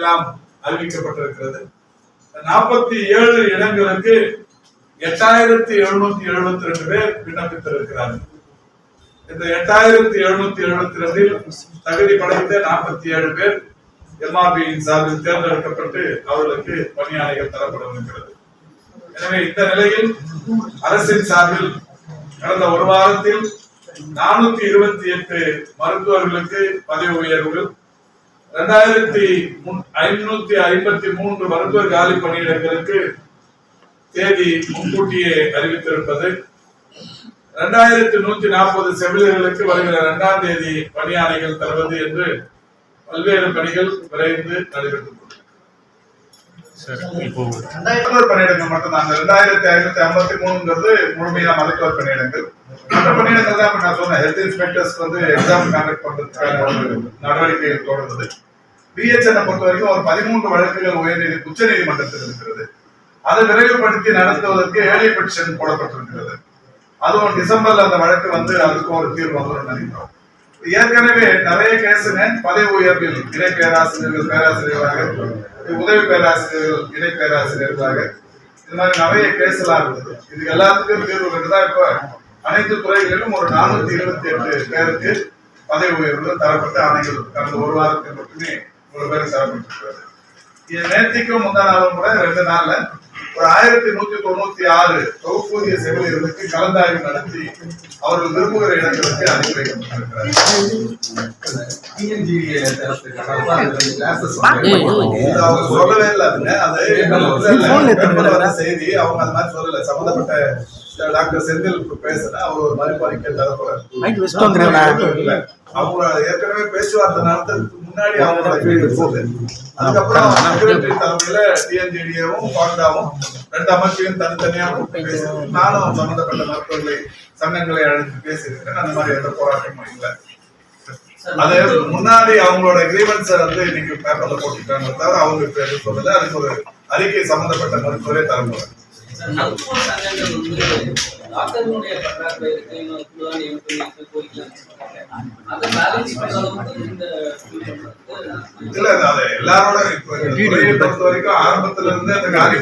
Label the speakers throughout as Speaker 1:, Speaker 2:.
Speaker 1: எல்லாம் அறிவிக்கப்பட்டிருக்கிறது. 47 இடங்களுக்கு 8772 பேர் விண்ணப்பித்திருக்கிறார்கள். இந்த 8772 தகுதி படைத்த 47 பேர் எம்ஆர்பியின் சார்பில் தேர்ந்தெடுக்கப்பட்டு அவர்களுக்கு பணியாணைகள் தரப்படவிருக்கிறது. எனவே இந்த நிலையில் அரசின் சார்பில் கடந்த ஒரு வாரத்தில் 428 மருத்துவர்களுக்கு பதவி உயர்வுகள், 2553 மருத்துவ காலி பணியிடங்களுக்கு தேதி முன்கூட்டியே அறிவித்திருப்பது, 2140 செவிலியர்களுக்கு வருகிற 2ஆம் தேதி பணியாணைகள் தருவது என்று பல்வேறு பணிகள் விரைந்து நடைபெற்று மருத்துவர் பணியிடங்கள் மட்டும்தான். 2553 முழுமையா மருத்துவர் பணியிடங்கள். மற்ற பணியிடங்கள் தான் நான் சொன்னேன். ஹெல்த் இன்ஸ்பெக்டர்ஸ் எக்ஸாம் கண்டக்ட் பண்றதுக்கான நடவடிக்கைகள் தொடர்ந்தது. பிஹெச்என் பொறுத்த வரைக்கும் ஒரு 13 வழக்குகள் உச்ச நீதிமன்றத்தில் இருக்கிறது. அதை விரைவுபடுத்தி நடத்துவதற்கு ஏர்லி பெட்டிஷன் போடப்பட்டிருக்கிறது. அதுவும் டிசம்பர்ல அந்த வழக்கு அதுக்கும் ஒரு தீர்வு வந்துடும் நினைக்கிறோம். ஏற்கனவே நிறைய கேஸுங்க பதவி உயர்வில் இணை பேராசிரியர்கள், பேராசிரியர்களாக, உதவி பேராசிரியர்கள், இணை பேராசிரியர்களாக, இது மாதிரி நிறைய கேஸ் எல்லாம் இருந்தது. இது எல்லாத்துக்கும் தீர்வு கண்டுதான் இப்ப அனைத்து துறைகளிலும் ஒரு 428 பேருக்கு பதவி உயர்வுகள் தரப்பட்ட ஆணைகள் கடந்த ஒரு வாரத்தில் மட்டுமே 100 பேருக்கு தரப்பட்டிருக்கிறது. இது நேற்றுக்கும் முந்தா நாளும் கூட 2 நாள்ல ஒரு 1196 தொகுப்பூதிய செவிலியர்களுக்கு கலந்தாய்வு நடத்தி அவர்கள் விரும்புகிற இடங்களுக்கு அனுப்பி வைக்கப்பட்டிருக்கிறார்கள். சொல்லவே இல்லை, அது செய்தி அவங்க அந்த மாதிரி சொல்லல. சம்பந்தப்பட்ட டாக்டர் செந்தில் பேசுறேன், அவர் ஒரு மதிப்பு அறிக்கை தரப்போறாரு. அவங்க ஏற்கனவே பேச்சுவார்த்தை நடத்துறதுக்கு முன்னாடி அவங்களோட அதுக்கப்புறம் தலைமையில டிஎன்ஜிடியும் பாண்டாவும் 2 அமைச்சையும் தனித்தனியா நானும் சம்பந்தப்பட்ட மருத்துவர்களை சங்கங்களை அழைத்து பேசியிருக்கேன். அந்த மாதிரி எந்த போராட்டமும் இல்லை. அது முன்னாடி அவங்களோட கிரீவன்ஸை இன்னைக்கு பேப்பர்ல போட்டுட்டாங்க தவிர அவங்க பேர் சொல்லல. அதுக்கு ஒரு அறிக்கை சம்பந்தப்பட்ட மருத்துவரே தரப்போறாங்க. இல்ல அது எல்லாரோட பொறுத்த வரைக்கும் ஆரம்பத்துல இருந்து அந்த காலி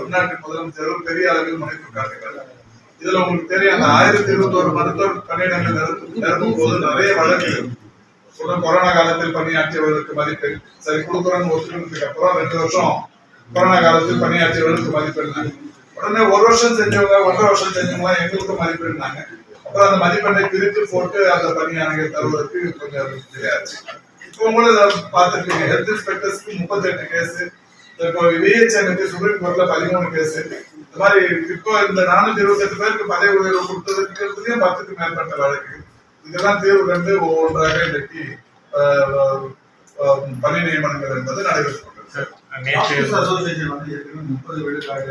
Speaker 1: தமிழ்நாட்டு முதலமைச்சர் பெரிய அளவில் முனைப்பு காட்டுகிறார். இதுல உங்களுக்கு தெரியும், அந்த 1021 மருத்துவ பணியிடங்கள் நிரப்பும் போது நிறைய வழக்குகள் கொரோனா காலத்தில் பணியாற்றியவர்களுக்கு மதிப்பெண் சரி கொடுக்குறோம்னு ஒத்துக்கிட்டதுக்கு அப்புறம் 2 வருஷம் கொரோனா காலத்தில் பணியாற்றியவர்களுக்கு மதிப்பெண்ணாங்க. உடனே 1 வருஷம் செஞ்சவங்க 1.5 வருஷம் செஞ்சவங்க எங்களுக்கு மதிப்பெண்ணாங்க. அப்புறம் அந்த மதிப்பெண்ணை பிரித்து போட்டு அந்த பணியாணைகள் தருவதற்கு கொஞ்சம் தெரியாது. இப்போ கூட பார்த்துருக்கீங்க, ஹெல்த் இன்ஸ்பெக்டர்ஸ்க்கு 38 கேஸ், விஹெச்எனுக்கு சுப்ரீம் கோர்ட்ல 13 கேஸ். இந்த மாதிரி இப்போ இந்த 428 பேருக்கு பதவி உயர்வு கொடுத்ததுக்கு 10க்கு மேற்பட்ட வழக்கு. இதெல்லாம் தீர்வு கண்டு ஒவ்வொன்றாக இன்றைக்கு பணி நியமனங்கள் என்பது நடைபெற்று கொண்டிருக்கிறது. 30 விழுக்காடு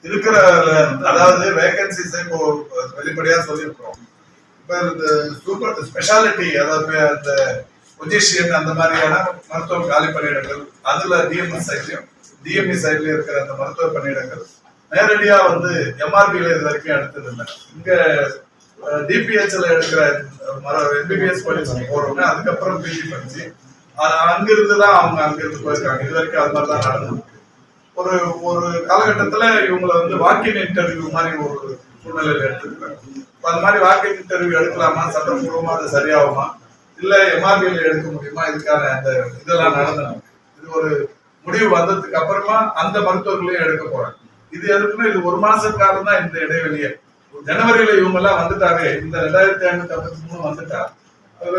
Speaker 1: இருக்கிற, அதாவது வேகன்சிஸ் இப்போ வெளிப்படையா சொல்லியிருக்கிறோம். இப்ப இந்த சூப்பர் ஸ்பெஷாலிட்டி, அதாவது அந்த பொசிஷன், அந்த மாதிரியான மருத்துவ காலி பணியிடங்கள், அதுல டிஎம்எஸ் சைட்லயும் டிஎம்இ சைட்லயும் இருக்கிற அந்த மருத்துவ பணியிடங்கள் நேரடியா எம்ஆர்பியில இது வரைக்கும் எடுத்தது இல்லை. இங்க டிபிஹெச்ல எடுக்கிற எம்பிபிஎஸ் படிச்சு போறவங்க அதுக்கப்புறம் பிஜி படிச்சு அங்கிருந்துதான் அவங்க அங்கிருந்து போயிருக்காங்க. இது வரைக்கும் அது மாதிரிதான் நடந்தது. ஒரு காலகட்டத்துல இவங்களை வாக்கின் இன்டர்வியூ மாதிரி ஒரு சூழ்நிலையில எடுத்துருக்காங்க. அந்த மாதிரி வாக்கின் இன்டர்வியூ எடுக்கலாமா, சட்டப்பூர்வமா அது சரியாகுமா, இல்ல எம்ஆர்பியில எடுக்க முடியுமா, இதுக்கான அந்த இதெல்லாம் நடந்தது. இது ஒரு முடிவு வந்ததுக்கு அப்புறமா அந்த மருத்துவர்களையும் எடுக்க போறாங்க. இது எதுக்குன்னா இது 1 மாச காலம் தான் இந்த இடைவெளியே. ஜனவரியில இவங்க எல்லாம் வந்துட்டாங்க. இந்த 2553 வந்துட்டா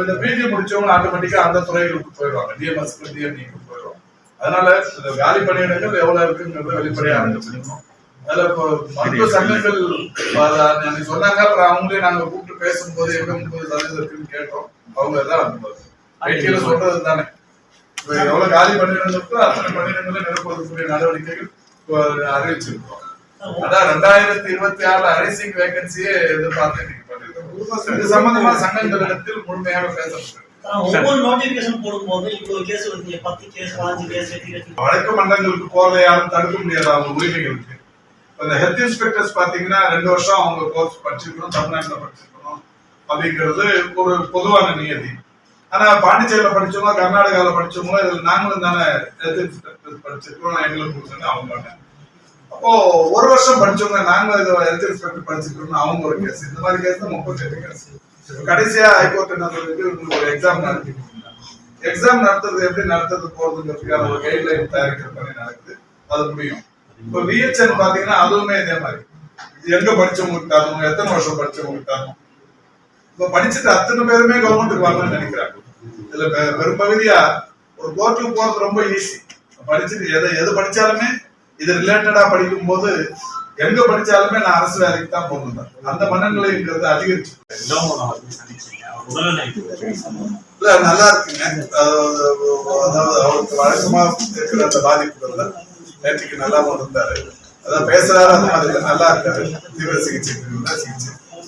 Speaker 1: இந்த பிஜி முடிச்சவங்க ஆட்டோமேட்டிக்கா அந்த துறைகளுக்கு போயிடுவாங்க, டிஎம்எஸ்க்கு டிஎம்இக்கு போயிடுவாங்க. அதனால இந்த காலி பணியிடங்கள் எவ்வளவு இருக்குங்கிறத வெளிப்படையா ஆரம்பிச்சிருக்கோம். அதுல இப்போ மருத்துவ சங்கங்கள் சொன்னாங்க. அப்புறம் அவங்களே நாங்க கூப்பிட்டு பேசும்போது 30% இருக்குன்னு கேட்டோம். அவங்க எல்லாம் ஐடியில சொல்றது தானே, எவ்வளவு காலி பணியிடங்கள் இருக்கோ அத்தனை பணியிடங்களை நிரப்புவதற்குரிய நடவடிக்கைகள் அறிவிச்சிருக்கோம். அதான் 2026 அரைசிங் வேகன்சியே எதிர்பார்த்து இது சம்பந்தமா சங்கங்களிடத்தில் முழுமையாக பேசப்பட்டது. வழக்கு மன்றங்களுக்கு போறதை யாரும் தடுக்க முடியாது. அவங்க உரிமைகளுக்கு இந்த ஹெல்த் இன்ஸ்பெக்டர்ஸ் பாத்தீங்கன்னா 2 வருஷம் அவங்க கோர்ஸ் படிச்சிருக்கணும், தமிழ்நாட்டுல படிச்சிருக்கணும் அப்படிங்கிறது ஒரு பொதுவான நியதி. ஆனா பாண்டிச்சேரியில படிச்சவங்க, கர்நாடகாவில படிச்சவங்க, இதுல நாங்களும் தானே ஹெல்த் இன்ஸ்பெக்டர் படிச்சிருக்கோம், எங்களுக்கு அவங்க. அப்போ 1 வருஷம் படிச்சவங்க நாங்க ஹெல்த் இன்ஸ்பெக்டர் படிச்சிருக்கோம் அவங்க ஒரு கேஸ். இந்த மாதிரி கேஸ் தான் 38 கேஸ். கடைசியா ஹைகோர்ட் என்ன சொல்லிட்டு உங்களுக்கு ஒரு எக்ஸாம் நடத்திட்டு எக்ஸாம் நடத்துறது எப்படி நடத்துறது போறதுங்கிறதுக்கான ஒரு கைட்லைன் தயாரிக்கிற பணி நடக்குது, அது முடியும். இப்ப விஹெச்என் பாத்தீங்கன்னா அதுவுமே இதே மாதிரி எங்க படிச்சவங்களுக்கு தரணும், எத்தனை வருஷம் படிச்சவங்களுக்கு தரணும். இப்ப படிச்சுட்டு அத்தனை பேருமே கவர்மெண்ட்டுக்கு வரணும்னு நினைக்கிறாங்க. இதுல பெரும்பகுதியா ஒரு கோர்ட்டுக்கு போறது ரொம்ப ஈஸி. படிச்சுட்டு எது படிச்சாலுமே இது ரிலேட்டடா படிக்கும் போது எங்க படிச்சாலுமே நான் அரசு வேலைக்கு தான் போகணும். அந்த மனநிலைங்கிறது அதிகரிச்சு இல்ல நல்லா இருக்குங்க. அதாவது அவருக்கு வழக்கமா இருக்கிற அந்த பாதிப்புகள்ல நேற்றுக்கு நல்லா இருந்தாரு, அதான் பேசுறாரு, அந்த மாதிரி நல்லா இருக்காரு. தீவிர சிகிச்சை